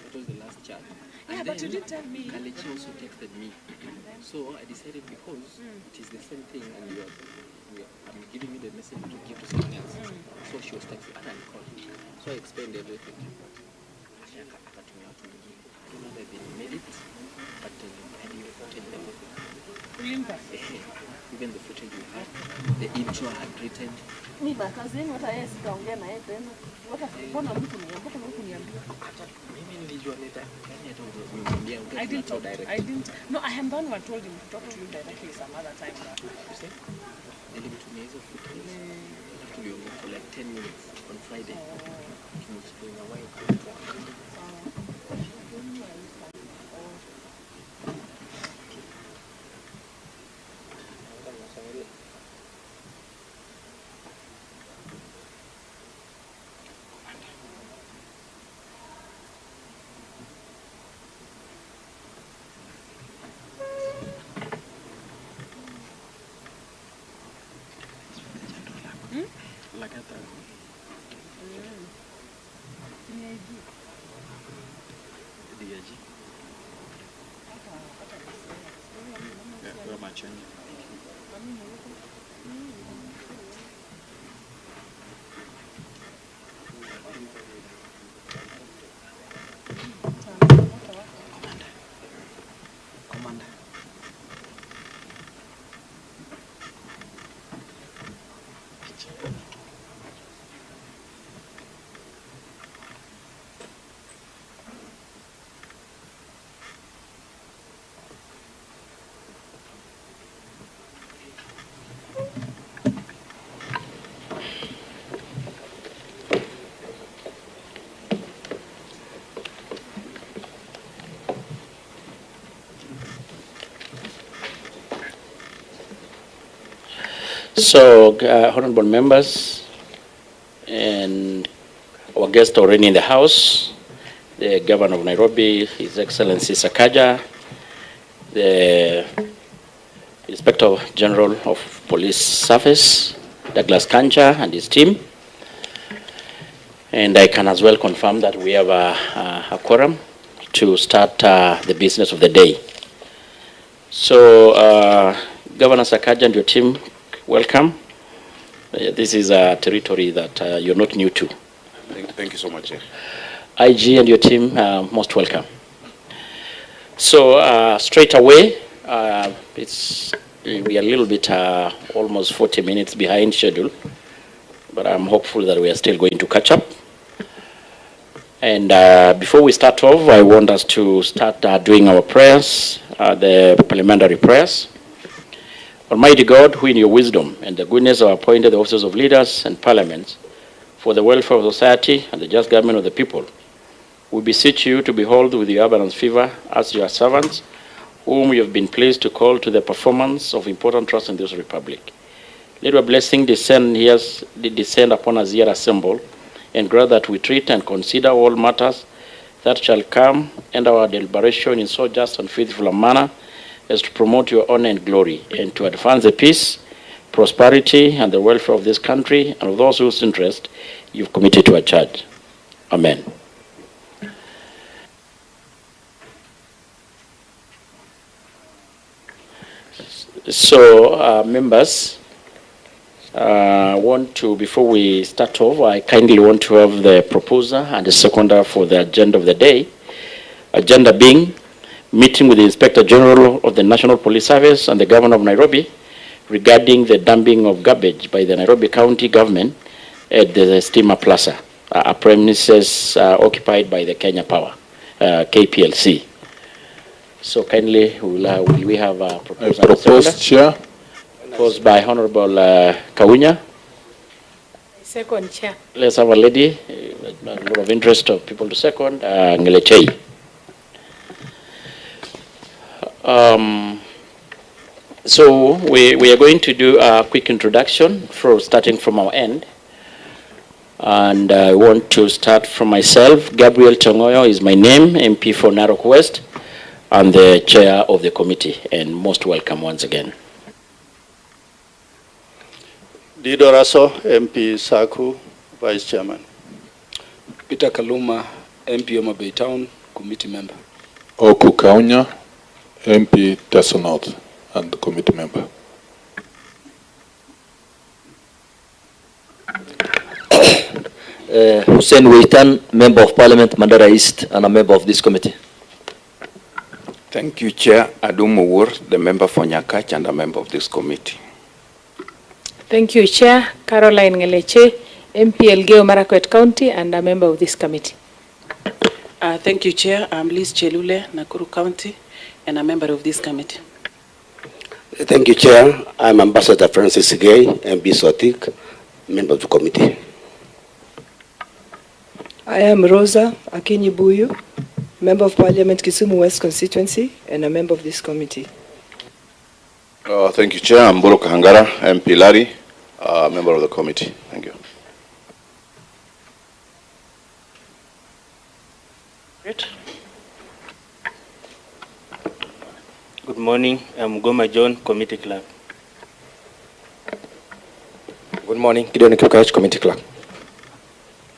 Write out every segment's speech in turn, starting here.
That was the last chat. Yeah, but you did tell me. Kalechi also texted me. So I decided because it is the same thing and I'm giving you the message to give to someone else. So she was texting and I called. So I explained everything. I don't know if they made it, but I need the footage and everything. Even the footage we had, the intro I had written. Me, my cousin, what I asked down there, what I didn't. No, I am the one who told him to talk to you directly some other time. You said? They leave to me as a footage. To be for like 10 minutes on Friday. So, honorable members and our guest already in the house, the Governor of Nairobi, His Excellency Sakaja, the Inspector General of Police Service, Douglas Kanja and his team. And I can as well confirm that we have a quorum to start the business of the day. So, Governor Sakaja and your team, welcome. This is a territory that you're not new to. Thank you so much. IG and your team, most welcome. So straight away, we are a little bit almost 40 minutes behind schedule, but I'm hopeful that we are still going to catch up. And before we start off, I want us to start doing our prayers, the parliamentary prayers. Almighty God, who in your wisdom and the goodness have appointed the officers of leaders and parliaments for the welfare of society and the just government of the people, we beseech you to behold with your abundant favor as your servants, whom you have been pleased to call to the performance of important trusts in this republic. Let your blessing descend upon us here assembled, and grant that we treat and consider all matters that shall come and our deliberation in so just and faithful a manner as to promote your honor and glory, and to advance the peace, prosperity, and the welfare of this country and of those whose interest you've committed to our charge. Amen. So, members, before we start off, I kindly want to have the proposer and the seconder for the agenda of the day. Agenda being meeting with the Inspector General of the National Police Service and the Governor of Nairobi regarding the dumping of garbage by the Nairobi County government at the Steamer Plaza, a premises occupied by the Kenya Power, Kplc. So kindly, will we have a proposal? Proposed chair. Proposed by Honorable Kawunya. Second chair. Let's have a lady, a lot of interest of people to second, Ngeletei. So we are going to do a quick introduction starting from our end. And I want to start from myself. Gabriel Tongoyo is my name, MP for Narok West, and the chair of the committee, and most welcome once again. Dido Raso, MP Saku, Vice Chairman. Peter Kaluma, MP Oma Bay Town, committee member. Oku Kanja, MP Teso North, and committee member. Hussein Weitan, Member of Parliament, Mandara East, and a member of this committee. Thank you, Chair. Adum Owur, the member for Nyakach and a member of this committee. Thank you, Chair. Caroline Ngeleche, MP Elgeyo Marakwet County, and a member of this committee. Thank you, Chair. I'm Liz Chelule, Nakuru County, and a member of this committee. Thank you, Chair. I'm Ambassador Francis Gay, MP Sotik, member of the committee. I am Rosa Akinyi-Buyu, Member of Parliament, Kisumu West Constituency, and a member of this committee. Thank you, Chair. I'm Bolo Kahangara, MP Lari, member of the committee. Thank you. Good morning. I'm Goma John, Committee Clerk. Good morning. Gideon Kipkach, Committee Clerk.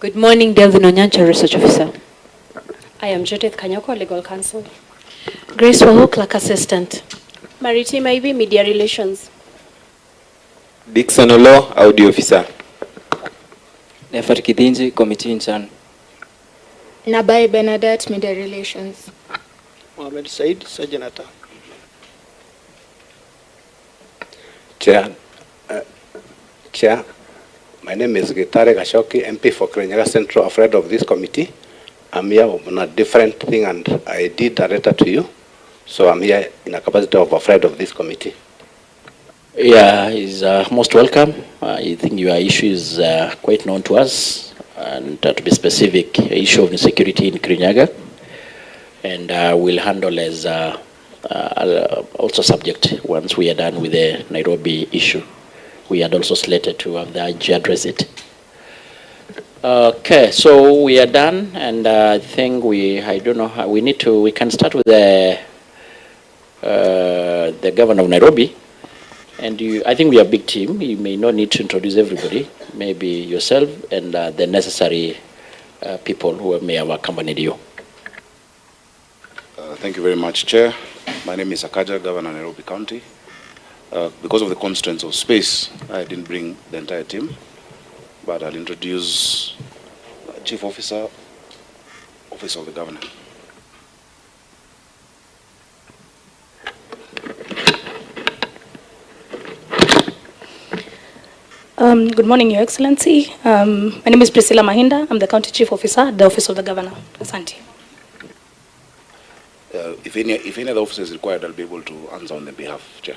Good morning, Delvin Onyancha, Research Officer. I am Judith Kanyoko, Legal Counsel. Grace Wahu, Clerk Assistant. Maritima Ivy, Media Relations. Dixon Olo, Audio Officer. Nefat Kidinji, Committee in Chan. Nabai Bernadette, Media Relations. Mohamed Said, Sajanata. Chair, my name is Gitare Gashoki, MP for Kirinyaga Central, afraid of this committee. I'm here on a different thing and I did a letter to you. So I'm here in a capacity of afraid of this committee. Yeah, he's most welcome. I think your issue is quite known to us. And to be specific, issue of insecurity in Kirinyaga. And we'll handle as also subject once we are done with the Nairobi issue. We had also slated to have the IG address it. Okay, so we are done, and I think I don't know how we can start with the governor of Nairobi. And I think we are a big team. You may not need to introduce everybody, maybe yourself and the necessary people who may have accompanied you. Thank you very much, Chair. My name is Sakaja, Governor of Nairobi County. Because of the constraints of space, I didn't bring the entire team, but I'll introduce Chief Officer, Office of the Governor. Good morning, Your Excellency. My name is Priscilla Mahinda. I'm the County Chief Officer at the Office of the Governor. Asante. If any other officer is required, I'll be able to answer on their behalf, Chair.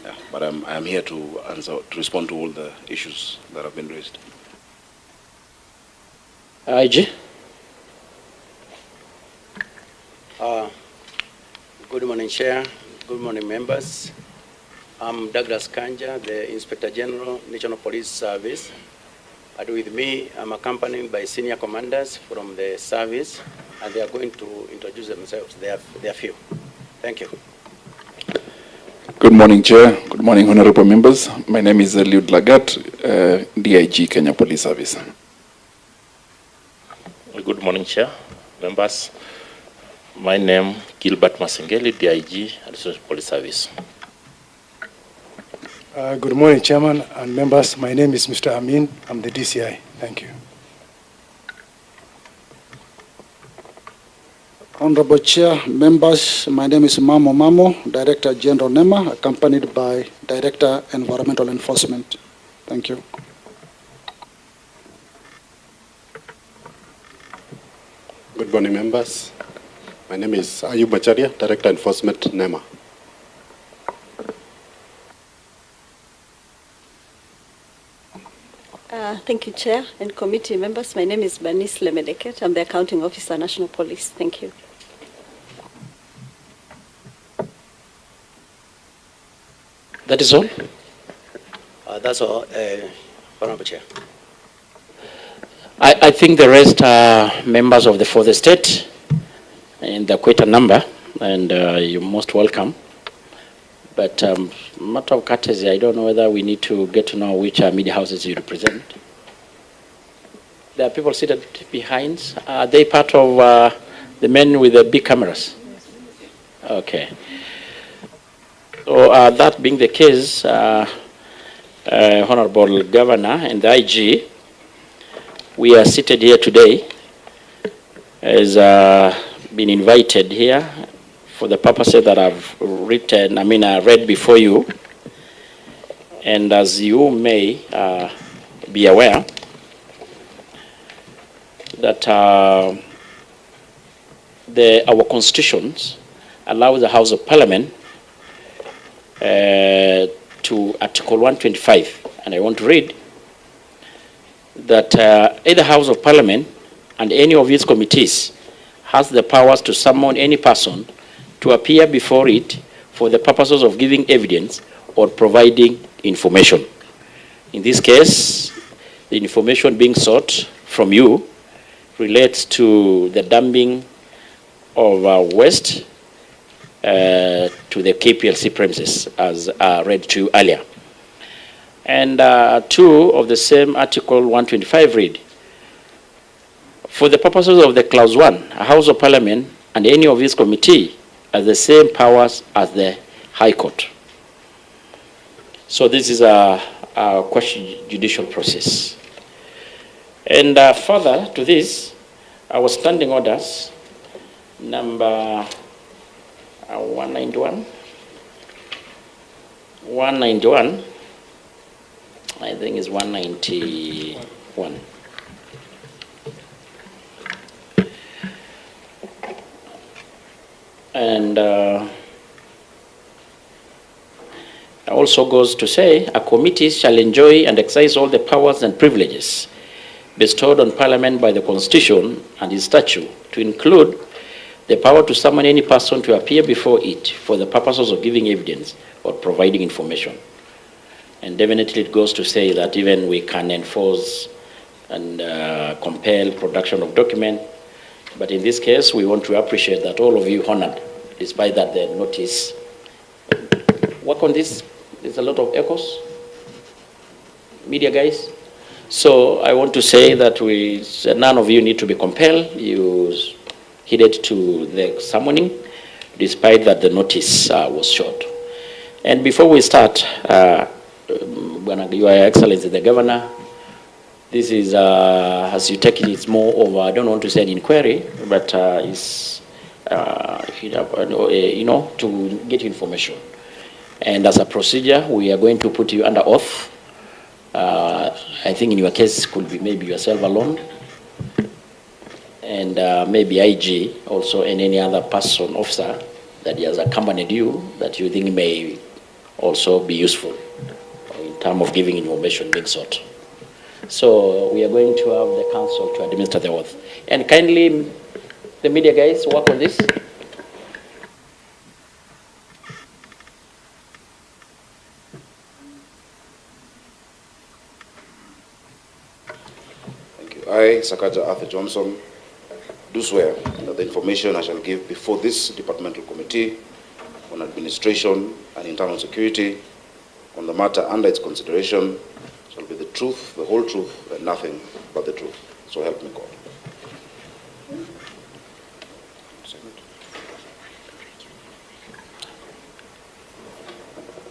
Yeah, but I'm here to respond to all the issues that have been raised. IG. Good morning, Chair. Good morning, members. I'm Douglas Kanja, the Inspector General, National Police Service. And with me, I'm accompanied by senior commanders from the service, and they are going to introduce themselves. They are few. Thank you. Good morning, Chair. Good morning, honorable members. My name is Eliud Lagat, DIG, Kenya Police Service. Good morning, Chair, members. My name Gilbert Masengeli, DIG, Additional Police Service. Good morning, Chairman and members. My name is Mr. Amin. I'm the DCI. Thank you. Honorable Chair, members, my name is Mamo, Director General NEMA, accompanied by Director Environmental Enforcement. Thank you. Good morning, members. My name is Ayub Macharia, Director Enforcement NEMA. Thank you, Chair and committee members. My name is Banis Lemedeket. I'm the Accounting Officer, National Police. Thank you. That is all? That's all, Honorable Chair. I think the rest are members of the fourth estate, and they're quite a number, and you're most welcome. But matter of courtesy, I don't know whether we need to get to know which media houses you represent. There are people seated behind. Are they part of The men with the big cameras? Okay. So that being the case, Honorable Governor and the IG, we are seated here today as been invited here for the purposes that I've written, read before you. And as you may be aware, that our constitutions allow the House of Parliament to Article 125, and I want to read that either House of Parliament and any of its committees has the powers to summon any person to appear before it for the purposes of giving evidence or providing information. In this case, the information being sought from you relates to the dumping of waste to the Kplc premises, as read to you earlier. And 2 of the same Article 125 read, for the purposes of the Clause 1, a House of Parliament and any of its committee has the same powers as the High Court. So this is a judicial process. And further to this, our standing orders, number 191, I think it's 191. And also goes to say, a committee shall enjoy and exercise all the powers and privileges bestowed on Parliament by the Constitution and its statute, to include the power to summon any person to appear before it for the purposes of giving evidence or providing information. And definitely it goes to say that even we can enforce and compel production of document. But in this case, we want to appreciate that all of you honored, despite that the notice. Work on this. There's a lot of echoes. Media guys. So I want to say that none of you need to be compelled. You heeded to the summoning, despite that the notice was short. And before we start, Your Excellency the Governor, this is, as you take it, it's more of, I don't want to say an inquiry, but it's, to get information. And as a procedure, we are going to put you under oath. I think in your case, could be maybe yourself alone, and maybe IG also, and any other person, officer, that has accompanied you, that you think may also be useful in terms of giving information being sought. So we are going to have the council to administer the oath. And kindly, the media guys, work on this. Thank you. I, Sakaja Arthur Johnson, do swear that the information I shall give before this departmental committee on administration and internal security on the matter under its consideration shall be the truth, the whole truth, and nothing but the truth. So help me God.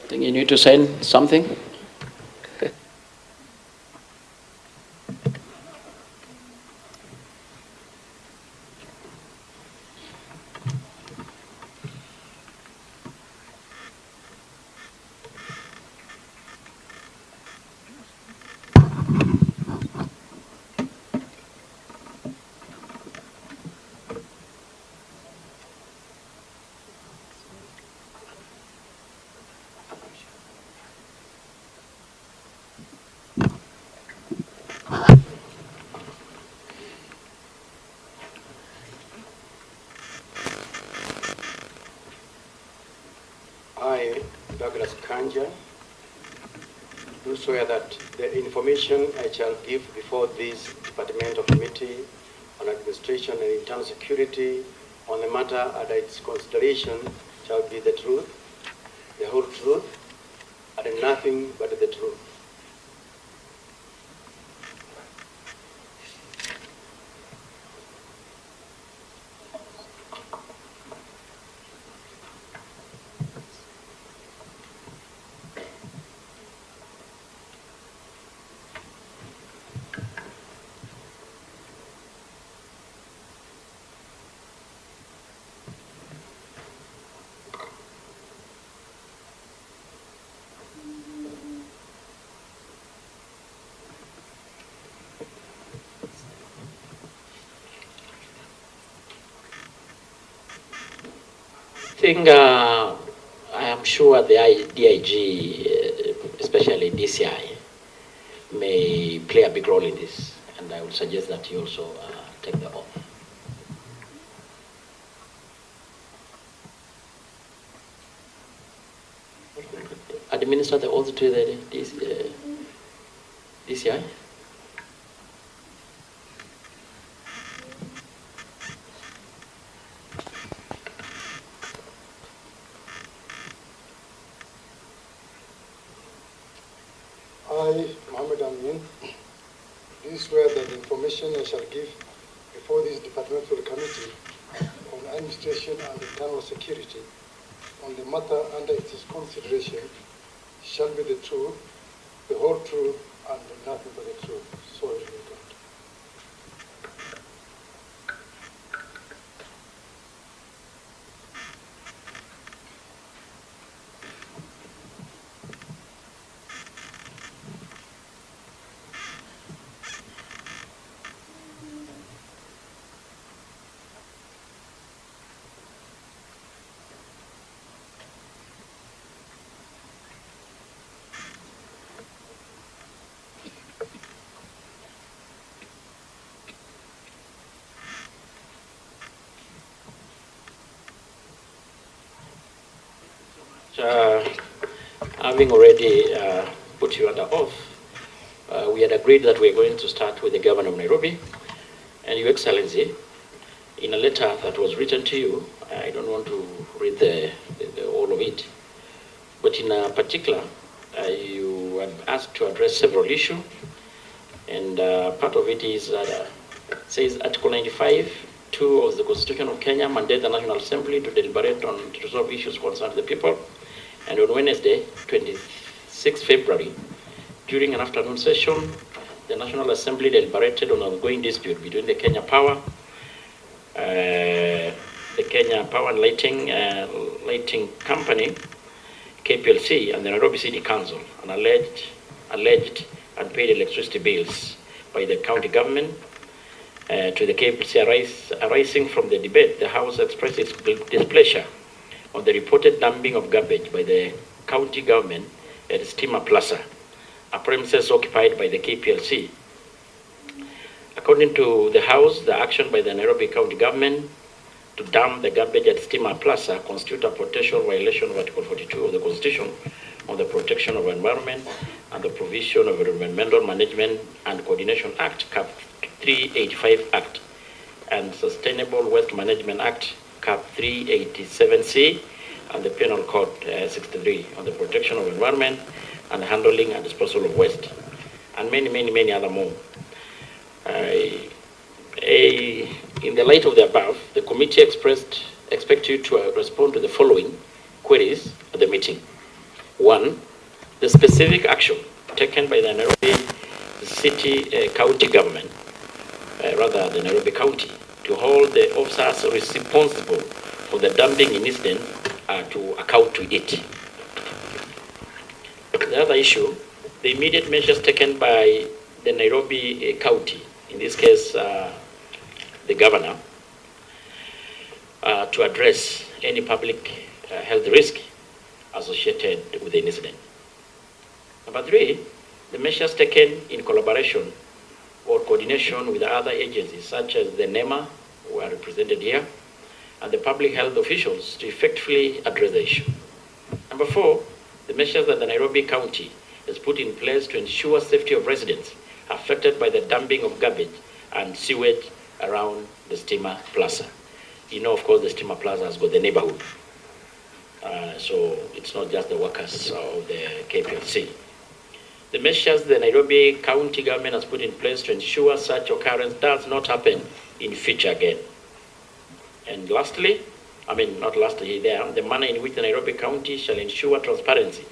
I think you need to sign something. I, Douglas Kanja, do swear that the information I shall give before this departmental committee on administration and internal security on the matter under its consideration shall be the truth, the whole truth, and nothing but the truth. think I am sure the DIG, especially DCI, may play a big role in this, and I would suggest that you also take the oath. Administer the oath to the DCI. I, Mohammed Amin, do swear that the information I shall give before this departmental committee on administration and internal security on the matter under its consideration shall be the truth, the whole truth, and nothing but the truth. So help me God. Having already put you under oath, we had agreed that we're going to start with the Governor of Nairobi. And Your Excellency, in a letter that was written to you, I don't want to read all of it, but in particular, you were asked to address several issues, and part of it is that says Article 95(2) of the Constitution of Kenya mandate the National Assembly to deliberate on to resolve issues concerning the people. And on Wednesday, 26 February, during an afternoon session, the National Assembly deliberated on an ongoing dispute between the Kenya Power and Lighting Company, Kplc, and the Nairobi City Council, on alleged unpaid electricity bills by the county government to the Kplc arising from the debate. The House expressed its displeasure on the reported dumping of garbage by the county government at Steamer Plaza, a premises occupied by the Kplc. According to the House, the action by the Nairobi County government to dump the garbage at Steamer Plaza constitute a potential violation of Article 42 of the Constitution on the Protection of Environment and the Provision of Environmental Management and Coordination Act, Cap 385 Act, and Sustainable Waste Management Act, Cap 387C, and the Penal Code 63 on the protection of environment and handling and disposal of waste, and many other more. In the light of the above, the committee expect you to respond to the following queries at the meeting. 1, the specific action taken by the Nairobi City County government, rather the Nairobi County, to hold the officers responsible for the dumping incident to account to it. The other issue, the immediate measures taken by the Nairobi County, in this case the governor, to address any public health risk associated with the incident. Number 3, the measures taken in collaboration or coordination with other agencies such as the NEMA, who are represented here, and the public health officials to effectively address the issue. Number 4, the measures that the Nairobi County has put in place to ensure safety of residents affected by the dumping of garbage and sewage around the Steamer Plaza. You know, of course, the Steamer Plaza has got the neighborhood. So it's not just the workers of the Kplc. The measures the Nairobi County government has put in place to ensure such occurrence does not happen in future again. And lastly, the manner in which the Nairobi County shall ensure transparency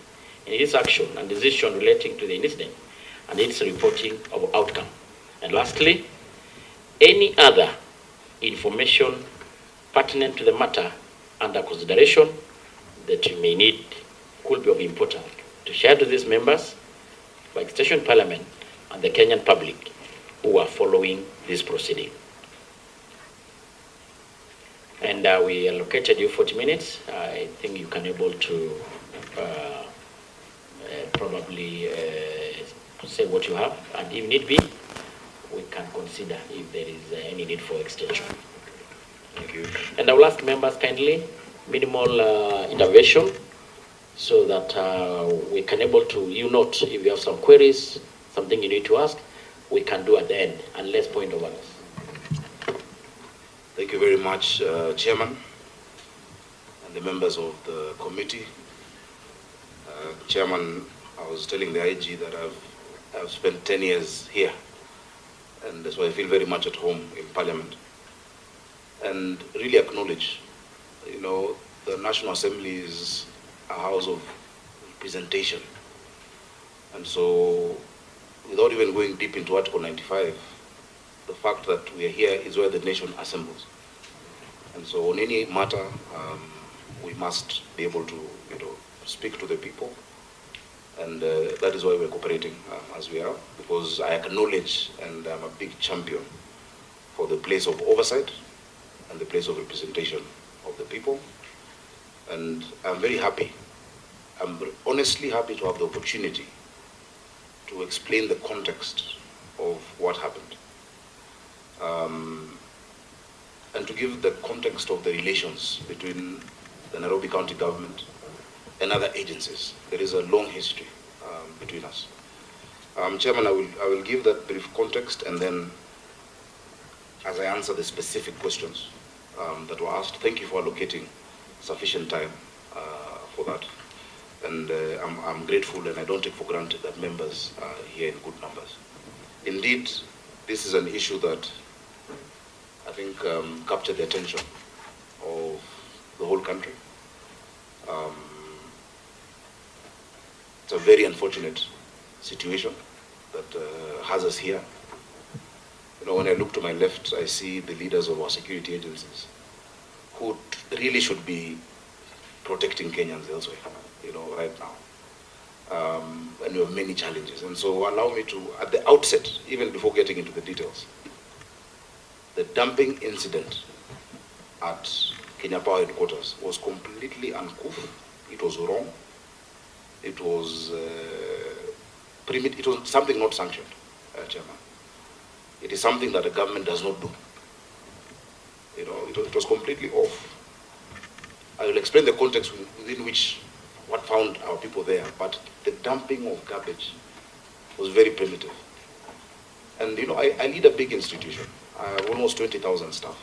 in its action and decision relating to the incident and its reporting of outcome. And lastly, any other information pertinent to the matter under consideration that you may need could be of importance to share to these members, by extension Parliament, and the Kenyan public who are following this proceeding. And we allocated you 40 minutes. I think you can able to probably say what you have, and if need be, we can consider if there is any need for extension. Thank you. And I will ask members kindly, minimal intervention, so that we can able to, if you have some queries, something you need to ask, we can do at the end, and let's point over us. Thank you very much, Chairman, and the members of the committee. Chairman, I was telling the IG that I've spent 10 years here, and that's why I feel very much at home in Parliament. And really acknowledge, the National Assembly is a house of representation. And so, without even going deep into Article 95, the fact that we are here is where the nation assembles. And so on any matter, we must be able to, speak to the people. And that is why we're cooperating as we are, because I acknowledge and I'm a big champion for the place of oversight and the place of representation of the people. And I'm very happy. I'm honestly happy to have the opportunity to explain the context of what happened. And to give the context of the relations between the Nairobi County government and other agencies. There is a long history between us. Chairman, I will give that brief context, and then as I answer the specific questions that were asked, thank you for allocating sufficient time for that. And I'm grateful, and I don't take for granted that members are here in good numbers. Indeed, this is an issue that I think captured the attention of the whole country. It's a very unfortunate situation that has us here. When I look to my left, I see the leaders of our security agencies who really should be protecting Kenyans elsewhere, right now. And we have many challenges. And so allow me to, at the outset, even before getting into the details, the dumping incident at Kenya Power headquarters was completely uncouth. It was wrong. It was something not sanctioned, Chairman. It is something that the government does not do. It was completely off. I will explain the context within which what found our people there, but the dumping of garbage was very primitive. And I lead a big institution. I have almost 20,000 staff.